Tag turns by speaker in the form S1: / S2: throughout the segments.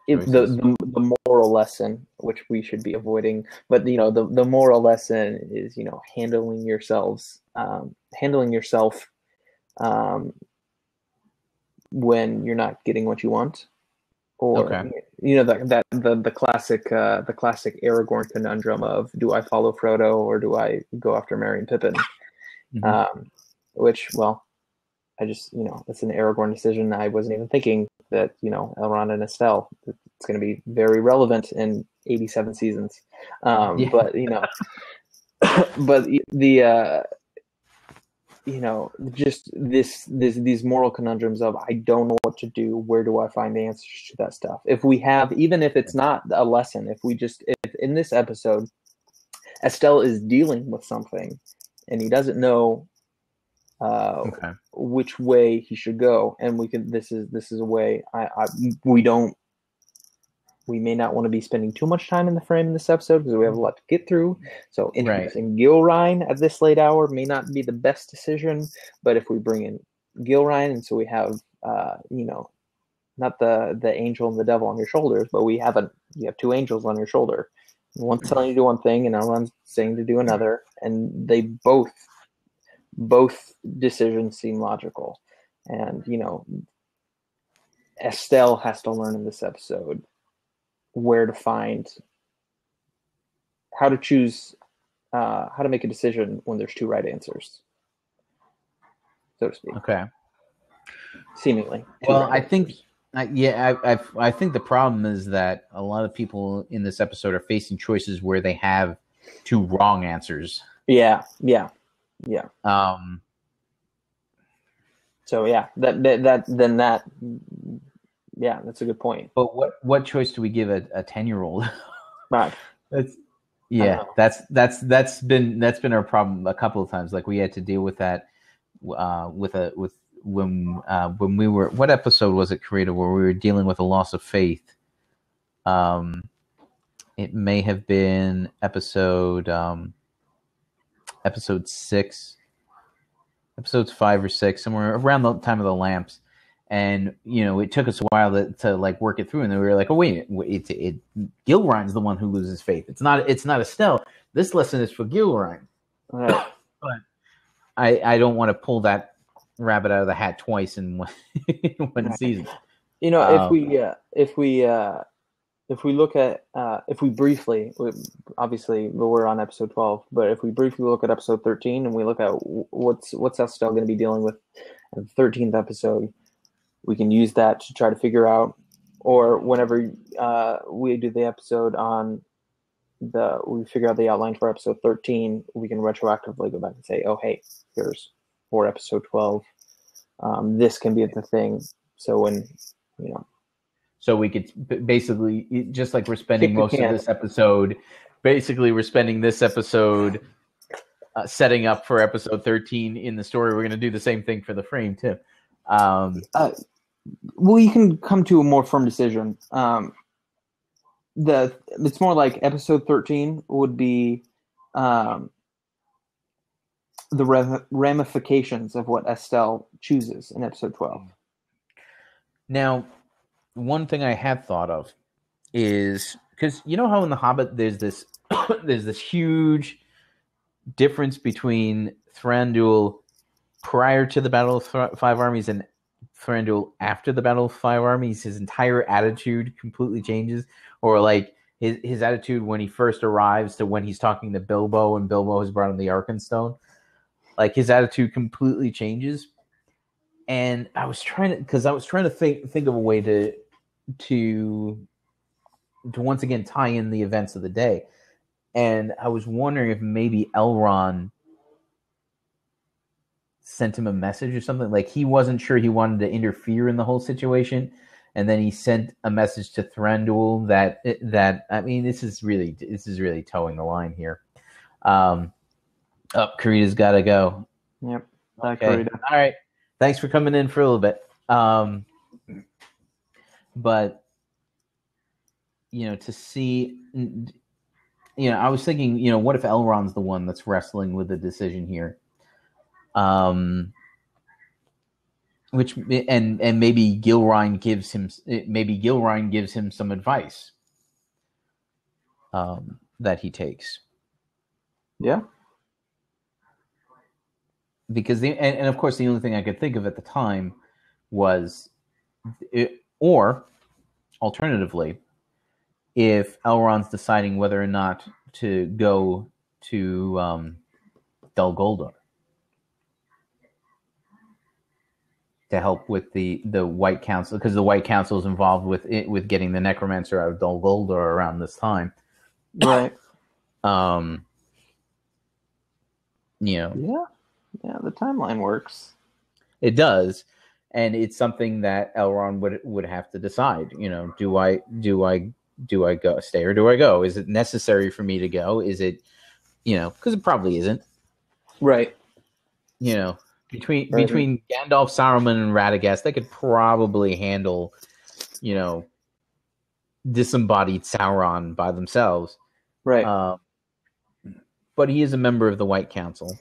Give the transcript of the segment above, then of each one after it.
S1: the moral lesson, which we should be avoiding, but the moral lesson is handling yourself when you're not getting what you want, or the classic Aragorn conundrum of, do I follow Frodo or do I go after Merry and Pippin? Which, well, I just, it's an Aragorn decision. I wasn't even thinking that, Elrond and Estelle, it's going to be very relevant in 87 seasons. But, but just these moral conundrums of, I don't know what to do. Where do I find the answers to that stuff? If we have, even if it's not a lesson, if in this episode, Estelle is dealing with something and he doesn't know which way he should go, and this is a way we may not want to be spending too much time in the frame in this episode because we have a lot to get through. So introducing Gil Ryan at this late hour may not be the best decision, but if we bring in Gil Ryan, and so we have not the angel and the devil on your shoulders, but you have two angels on your shoulder. One's telling you to do one thing and one's saying to do another, and they both decisions seem logical. And Estelle has to learn in this episode where to find, how to choose, how to make a decision when there's two right answers, so to speak.
S2: Okay.
S1: Seemingly.
S2: Well, I think I think the problem is that a lot of people in this episode are facing choices where they have two wrong answers.
S1: Yeah. So yeah, that's a good point.
S2: But what choice do we give a 10-year-old?
S1: Right.
S2: That's been our problem a couple of times. Like we had to deal with that when we were, what episode was it, Creator, where we were dealing with a loss of faith? It may have been episode 6, episodes 5 or 6, somewhere around the time of the lamps. And it took us a while to like work it through, and then we were like, oh wait, Gil Ryan's the one who loses faith. It's not Estelle. This lesson is for Gil Ryan.
S1: Right.
S2: But I don't want to pull that rabbit out of the hat twice in one season.
S1: If we look at if we briefly, obviously we're on episode 12, but if we briefly look at episode 13 and we look at what's Estelle going to be dealing with in the 13th episode, we can use that to try to figure out, or whenever we do the episode we figure out the outline for episode 13, we can retroactively go back and say, oh, hey, here's for episode 12. This can be the thing. So when,
S2: So we could basically, just like we're spending most of this episode, we're spending this episode setting up for episode 13 in the story. We're going to do the same thing for the frame too.
S1: Well, you can come to a more firm decision. It's more like episode 13 would be the ramifications of what Estelle chooses in episode 12.
S2: Now, one thing I had thought of is, because you know how in The Hobbit there's this huge difference between Thranduil prior to the Battle of Five Armies and Thranduil after the Battle of Five Armies. His entire attitude completely changes, or like his attitude when he first arrives to when he's talking to Bilbo and Bilbo has brought him the Arkenstone. Like his attitude completely changes. And I was trying to think of a way to once again tie in the events of the day. And I was wondering if maybe Elrond sent him a message or something. Like he wasn't sure he wanted to interfere in the whole situation, and then he sent a message to Thranduil that I mean, this is really towing the line here. Karita's got to go.
S1: Yep.
S2: Okay. Karita. All right. Thanks for coming in for a little bit. But to see, I was thinking, what if Elrond's the one that's wrestling with the decision here? which and maybe Gil Ryan gives him some advice that he takes.
S1: Yeah.
S2: Because and of course the only thing I could think of at the time was or alternatively, if Elrond's deciding whether or not to go to Dol Guldur to help with the White Council, because the White Council is involved with getting the necromancer out of Dol Guldur around this time.
S1: Right.
S2: Yeah,
S1: the timeline works.
S2: It does, and it's something that Elrond would have to decide. Do I go stay or do I go? Is it necessary for me to go? Is it, because it probably isn't.
S1: Right.
S2: Between Gandalf, Saruman, and Radagast, they could probably handle, disembodied Sauron by themselves.
S1: Right.
S2: But he is a member of the White Council.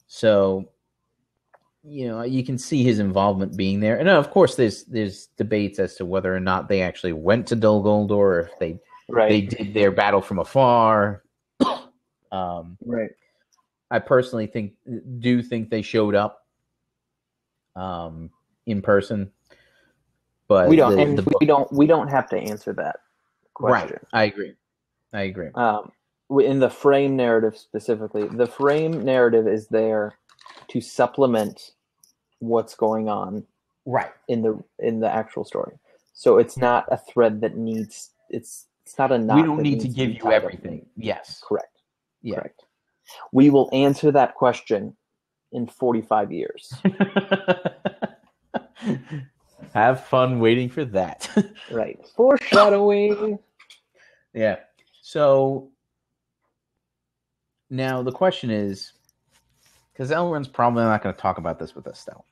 S2: So, you can see his involvement being there. And of course, there's debates as to whether or not they actually went to Dol Guldur, or if they did their battle from afar.
S1: Right.
S2: I personally think they showed up in person, but
S1: we don't have to answer that question.
S2: Right. I agree.
S1: In the frame narrative specifically, the frame narrative is there to supplement what's going on in the actual story. So it's not a thread that needs it's not a knot.
S2: We don't need to give you everything. Yes.
S1: Correct.
S2: Yeah.
S1: Correct. We will answer that question in 45 years.
S2: Have fun waiting for that.
S1: Right. Foreshadowing.
S2: Yeah. So now the question is, because Elrond's probably not going to talk about this with us, though.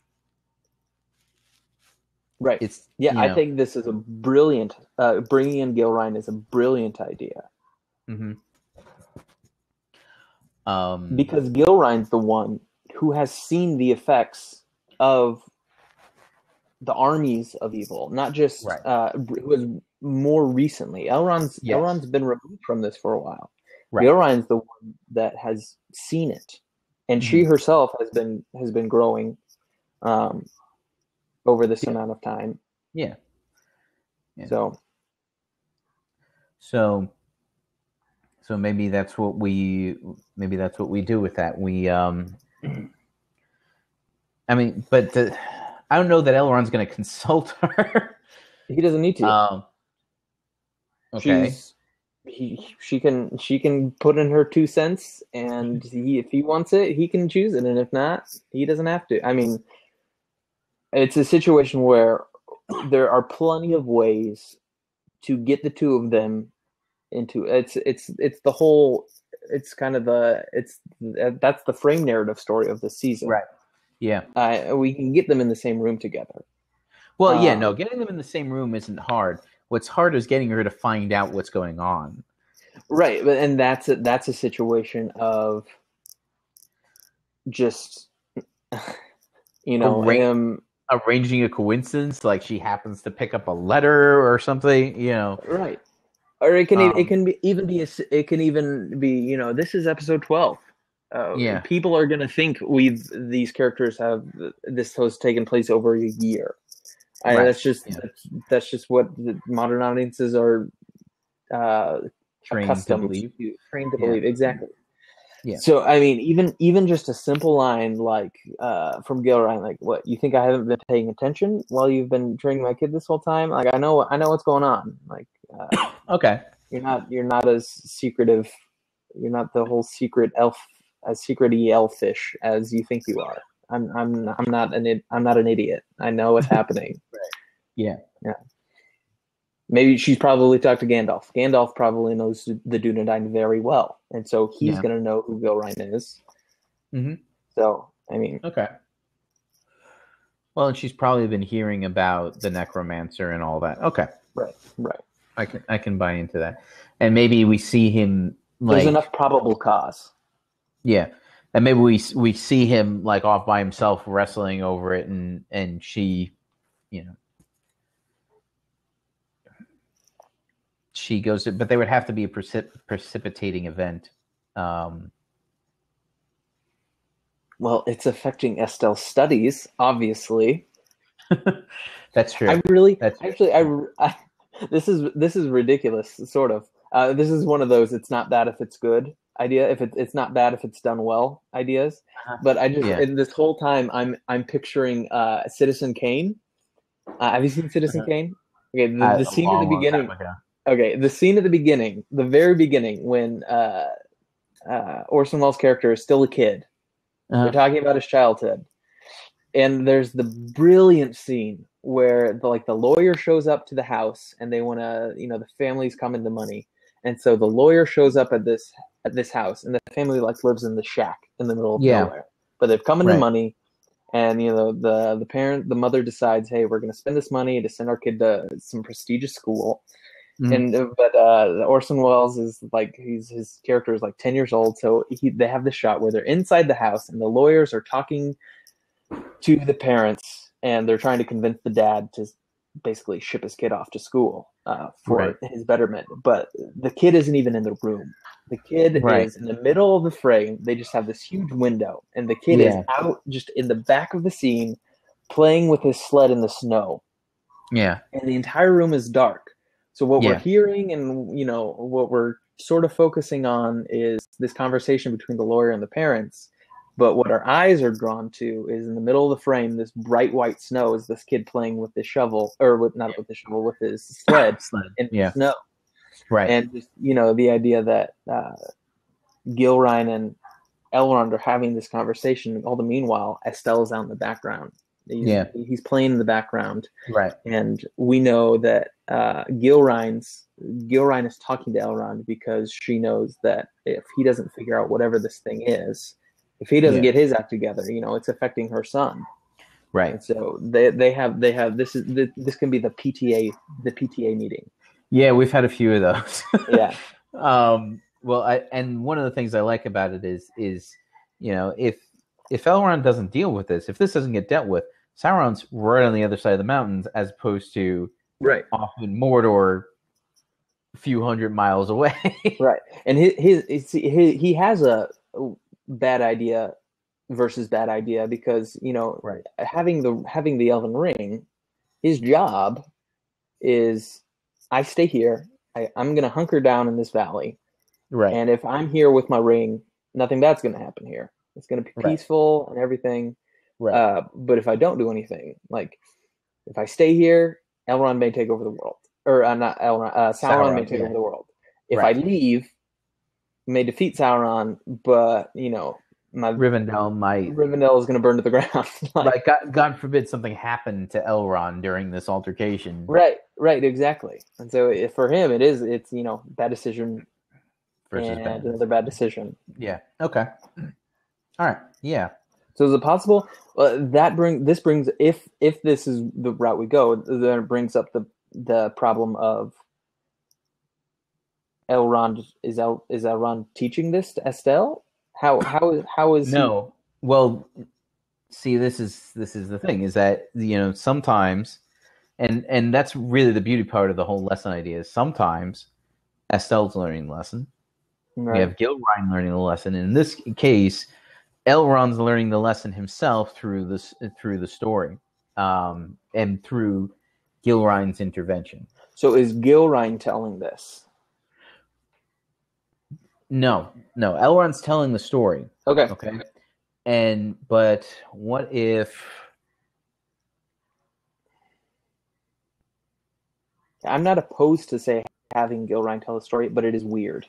S1: Right. I think this is a brilliant. Bringing in Gil Ryan is a brilliant idea.
S2: Mm-hmm.
S1: Because Gil Ryan's the one who has seen the effects of the armies of evil, not just who was more recently. Elrond's been removed from this for a while. Right. Gil Ryan's the one that has seen it, and she herself has been growing over this amount of time.
S2: Yeah. So maybe that's what we do with that. We I don't know that Elrond's going to consult her.
S1: He doesn't need to.
S2: Okay.
S1: She can put in her 2 cents, and if he wants it, he can choose it, and if not, he doesn't have to. I mean, it's a situation where there are plenty of ways to get the two of them into it's the whole. It's kind of that's the frame narrative story of the season,
S2: right? Yeah,
S1: we can get them in the same room together.
S2: Well, getting them in the same room isn't hard. What's hard is getting her to find out what's going on.
S1: Right, and that's a situation of just
S2: arranging a coincidence, like she happens to pick up a letter or something,
S1: Right. Or it can even be this is episode 12. People are going to think these characters have this has taken place over a year. Right. That's just what the modern audiences are
S2: trained to believe.
S1: Exactly.
S2: Yeah.
S1: So I mean, even just a simple line like from Gil Ryan, like, "What, you think I haven't been paying attention while you've been training my kid this whole time? Like, I know what's going on. Like,
S2: okay,
S1: you're not as secretive. You're not the whole secret elf, as secret-y elfish as you think you are. I'm not an idiot. I know what's happening."
S2: Right. Yeah.
S1: Maybe she's probably talked to Gandalf. Gandalf probably knows the Dunedain very well, and so he's going to know who Gil Ryan is.
S2: Mm-hmm.
S1: So, I mean...
S2: Okay. Well, and she's probably been hearing about the necromancer and all that. Okay.
S1: Right.
S2: I can buy into that. And maybe we see him...
S1: There's enough probable cause.
S2: Yeah. And maybe we see him like off by himself wrestling over it, and she, you know, she goes to, but there would have to be a precipitating event.
S1: Well, it's affecting Estelle's studies, obviously.
S2: That's true.
S1: This is ridiculous, sort of. This is one of those "it's not bad if it's good" idea. If it's not bad if it's done well ideas. But I just in this whole time I'm picturing Citizen Kane. Have you seen Citizen Kane? Okay, the scene at the beginning. Okay, the scene at the beginning, the very beginning, when Orson Welles' character is still a kid. They're talking about his childhood, and there's the brilliant scene where the lawyer shows up to the house, and they want to, the family's coming to money, and so the lawyer shows up at this house, and the family lives in the shack in the middle of nowhere, but they've come into money, and the mother decides, hey, we're going to spend this money to send our kid to some prestigious school. But Orson Welles is his character is 10 years old, so they have this shot where they're inside the house and the lawyers are talking to the parents, and they're trying to convince the dad to basically ship his kid off to school for his betterment. But the kid isn't even in the room. The kid is in the middle of the frame. They just have this huge window, and the kid is out just in the back of the scene playing with his sled in the snow.
S2: Yeah.
S1: And the entire room is dark. So what we're hearing and, what we're sort of focusing on is this conversation between the lawyer and the parents. But what our eyes are drawn to is in the middle of the frame, this bright white snow is this kid playing with the shovel, or with his sled in the snow. Right. And just, the idea that Gil Ryan and Elrond are having this conversation. All the meanwhile, Estelle is out in the background. He's playing in the background. Right. And we know that Gil Ryan is talking to Elrond because she knows that if he doesn't figure out whatever this thing is, if he doesn't get his act together, it's affecting her son. Right. And so they have this can be the PTA meeting.
S2: Yeah, we've had a few of those.
S1: Yeah.
S2: Well, and one of the things I like about it is if Elrond doesn't deal with this, if this doesn't get dealt with, Sauron's right on the other side of the mountains, as opposed to off in Mordor, a few hundred miles away.
S1: Right, and he has a bad idea versus bad idea because having the Elven Ring, his job is I stay here. I'm going to hunker down in this valley, right? And if I'm here with my ring, nothing bad's going to happen here. It's going to be peaceful and everything. Right. But if I don't do anything, if I stay here, Elrond may take over the world. Or not Elrond, Sauron may take over the world. If I leave, I may defeat Sauron, but, my Rivendell is going to burn to the ground.
S2: God forbid something happened to Elrond during this altercation.
S1: Right, exactly. And so for him, it's bad decision versus another bad decision.
S2: Yeah, okay. All right. Yeah.
S1: So is it possible this brings if this is the route we go, then it brings up the problem of Elrond is Elrond teaching this to Estelle? How is
S2: no? He... Well, see, this is the thing is that sometimes, and that's really the beauty part of the whole lesson idea is sometimes Estelle's learning the lesson. Right. We have Gil Ryan learning the lesson. And in this case, Elrond's learning the lesson himself through the story, and through Gil Ryan's intervention.
S1: So is Gil Ryan telling this?
S2: No. Elrond's telling the story.
S1: Okay.
S2: But what if?
S1: I'm not opposed to having Gil Ryan tell the story, but it is weird.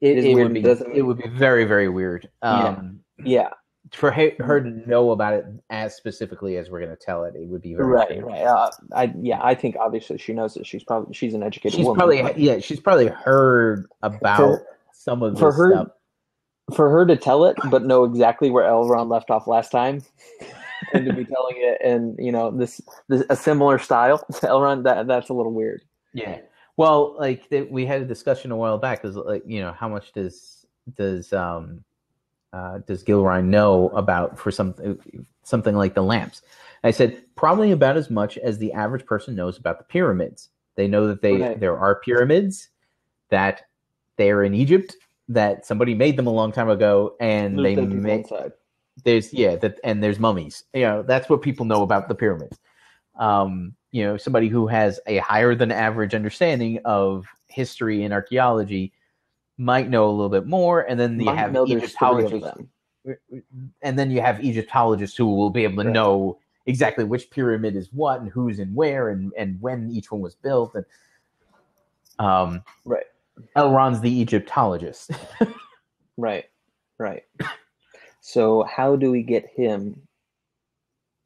S2: It would be very, very weird.
S1: Yeah.
S2: For her to know about it as specifically as we're going to tell it, it would be very strange.
S1: I think obviously she knows that she's an educated woman.
S2: She's probably heard about some of this stuff.
S1: For her to tell it, but know exactly where Elrond left off last time, and to be telling it in this a similar style to Elrond, that's a little weird.
S2: Yeah. Well, we had a discussion a while back. Is how much does does Gil Ryan know about for something like the lamps? I said probably about as much as the average person knows about the pyramids. They know that there are pyramids, that they're in Egypt, that somebody made them a long time ago, and
S1: There's dead people inside.
S2: There's mummies. That's what people know about the pyramids. Somebody who has a higher than average understanding of history and archaeology might know a little bit more, and then you have Egyptologists, and then you have Egyptologists who will be able to know exactly which pyramid is what and who's in where and when each one was built. And Elrond's the Egyptologist.
S1: Right. So how do we get him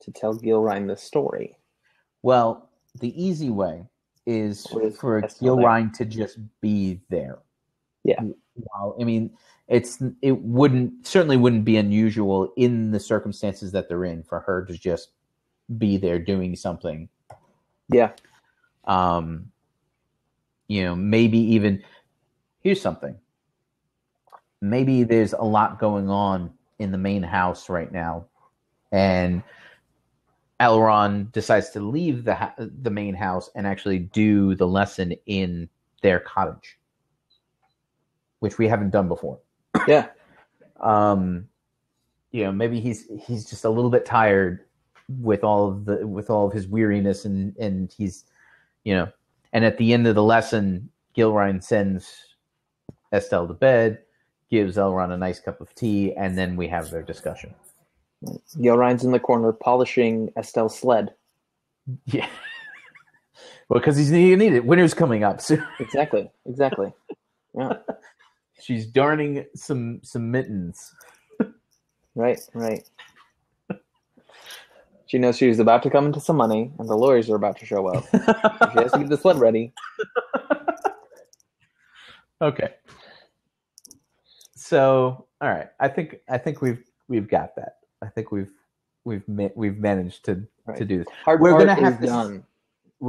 S1: to tell Gil Ryan the story?
S2: Well, the easy way is for Gil Ryan to just be there.
S1: Yeah.
S2: Well, I mean, it certainly wouldn't be unusual in the circumstances that they're in for her to just be there doing something.
S1: Yeah.
S2: Maybe even here's something. Maybe there's a lot going on in the main house right now, and Elrond decides to leave the main house and actually do the lesson in their cottage, which we haven't done before.
S1: Yeah.
S2: Maybe he's just a little bit tired with all of his weariness, and he's, and at the end of the lesson, Gil Ryan sends Estelle to bed, gives Elrond a nice cup of tea, and then we have their discussion.
S1: Gil Ryan's in the corner polishing Estelle's sled.
S2: Yeah. Well, because he's going to need it. Winter's coming up soon.
S1: Exactly. Yeah.
S2: She's darning some mittens.
S1: Right. She knows she's about to come into some money, and the lawyers are about to show up. So she has to get the sled ready.
S2: Okay. So, all right. I think we've got that. I think we've managed to do this. We're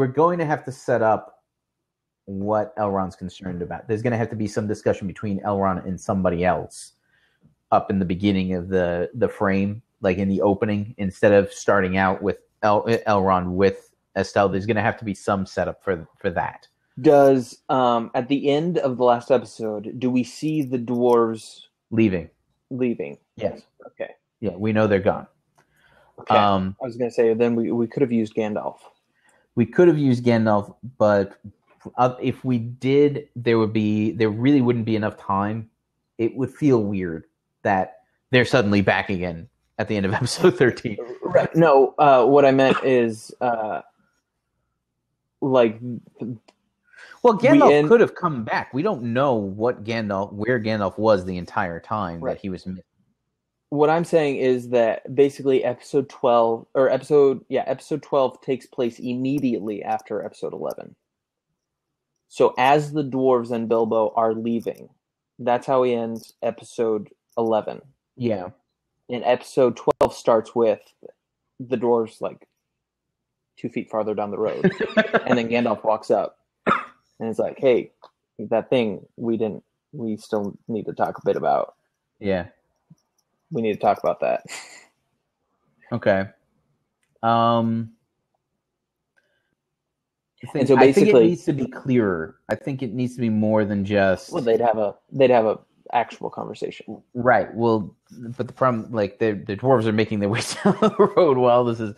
S2: going to have to set up what Elrond's concerned about. There's going to have to be some discussion between Elrond and somebody else up in the beginning of the frame, like in the opening, instead of starting out with Elrond with Estelle. There's going to have to be some setup for that.
S1: Does at the end of the last episode, do we see the dwarves
S2: leaving?
S1: Yes. Okay.
S2: Yeah, we know they're gone.
S1: Okay. I was going to say, then we could have used Gandalf.
S2: We could have used Gandalf, but if we did, there really wouldn't be enough time. It would feel weird that they're suddenly back again at the end of episode 13.
S1: Right. No, what I meant is,
S2: well, Gandalf could have come back. We don't know where Gandalf was the entire time that he was missing.
S1: What I'm saying is that basically episode 12 takes place immediately after episode 11. So as the dwarves and Bilbo are leaving, that's how he ends episode 11.
S2: Yeah.
S1: And episode 12 starts with the dwarves 2 feet farther down the road. And then Gandalf walks up and it's like, hey, that thing we still need to talk a bit about.
S2: Yeah.
S1: We need to talk about that.
S2: Okay.
S1: So basically,
S2: I think it needs to be clearer. I think it needs to be more than just.
S1: Well, they'd have a actual conversation,
S2: right? Well, but the problem, the dwarves are making their way down the road while this is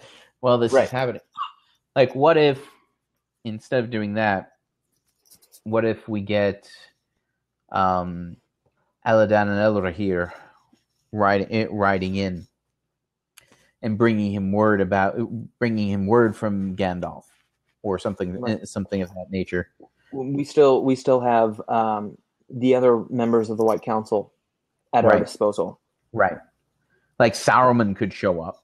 S2: happening. What if instead of doing that, what if we get Aladan and Elrohir riding in and bringing him word from Gandalf or something of that nature.
S1: We still have the other members of the White Council at our disposal.
S2: Right. Like Saruman could show up.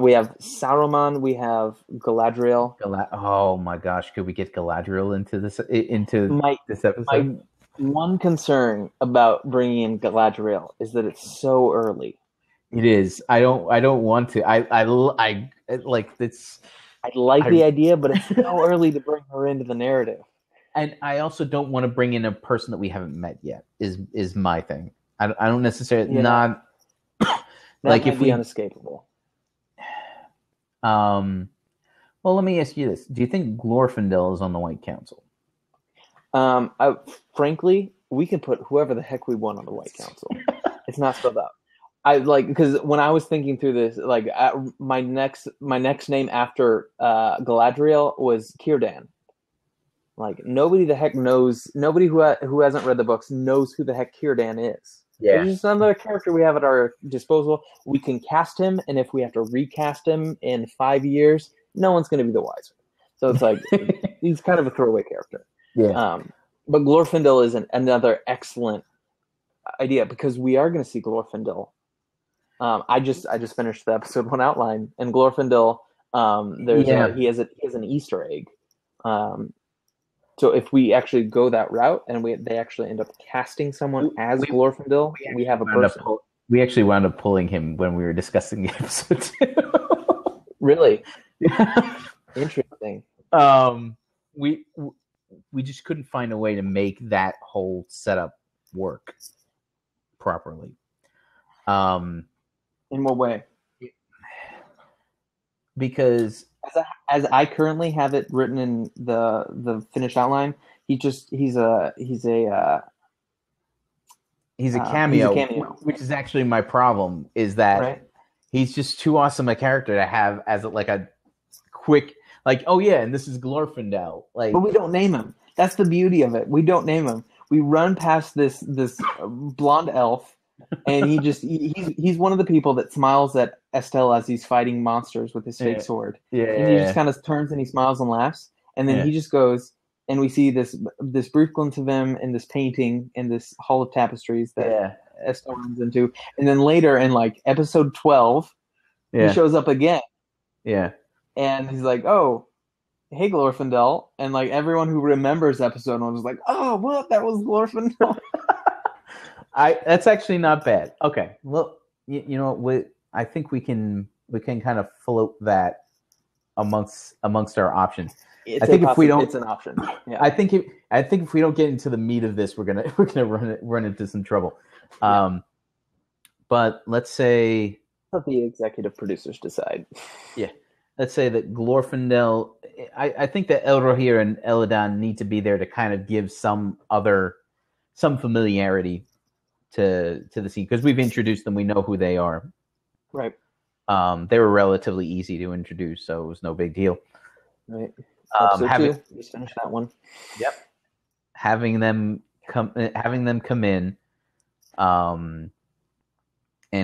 S1: We have Saruman. We have Galadriel.
S2: Oh my gosh! Could we get Galadriel into this episode?
S1: My one concern about bringing in Galadriel is that it's so early.
S2: It is. I don't want to. I like this.
S1: I like the idea, but it's so early to bring her into the narrative.
S2: And I also don't want to bring in a person that we haven't met yet. Is my thing. I don't necessarily
S1: Yeah.
S2: not
S1: That
S2: like
S1: might
S2: if
S1: be
S2: we
S1: unescapable.
S2: Well, let me ask you this: do you think Glorfindel is on the White Council?
S1: Frankly, we can put whoever the heck we want on the White Council. It's not spelled out. I like because when I was thinking through this, like my next name after Galadriel was Círdan. Like nobody the heck knows. Nobody who hasn't read the books knows who the heck Círdan is.
S2: Yeah.
S1: It's just another character we have at our disposal. We can cast him, and if we have to recast him in 5 years, no one's going to be the wiser. So it's like he's kind of a throwaway character.
S2: Yeah.
S1: But Glorfindel is another excellent idea because we are going to see Glorfindel. I just finished the episode 1 outline, and Glorfindel, he has an Easter egg. So if we actually go that route and they actually end up casting someone as Glorfindel, we have a person.
S2: We actually wound up pulling him when we were discussing the episode too.
S1: Really? Interesting.
S2: We just couldn't find a way to make that whole setup work properly.
S1: In what way?
S2: Because
S1: as I currently have it written in the finished outline, he's a cameo,
S2: which is actually my problem. Is that he's just too awesome a character to have as a quick oh yeah, and this is Glorfindel.
S1: But we don't name him. That's the beauty of it. We don't name him. We run past this blonde elf, and he's one of the people that smiles at Estelle as he's fighting monsters with his fake sword.
S2: Yeah,
S1: and he just kind of turns and he smiles and laughs, and then he just goes, and we see this brief glimpse of him in this painting in this hall of tapestries that Estelle runs into, and then later in episode 12, he shows up again.
S2: Yeah,
S1: and he's like, "Oh, hey Glorfindel," and everyone who remembers episode 1 was like, "Oh, what? That was Glorfindel."
S2: That's actually not bad. Okay, well, you know, I think we can kind of float that amongst our options.
S1: It's an option. Yeah.
S2: I think if we don't get into the meat of this, we're gonna run into some trouble. But let's say
S1: let the executive producers decide.
S2: Yeah, let's say that Glorfindel. I think that Elrohir and Elladan need to be there to kind of give some familiarity to the scene because we've introduced them. We know who they are.
S1: Right.
S2: They were relatively easy to introduce, so it was no big deal.
S1: Right. Just finish that one.
S2: Yep. Having them come in, and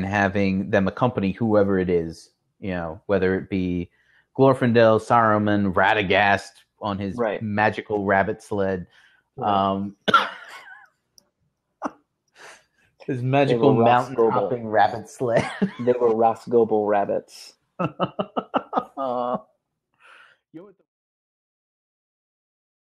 S2: having them accompany whoever it is, whether it be Glorfindel, Saruman, Radagast on his magical rabbit sled, his magical mountain hopping rabbit sled.
S1: They were Rosgobel rabbits.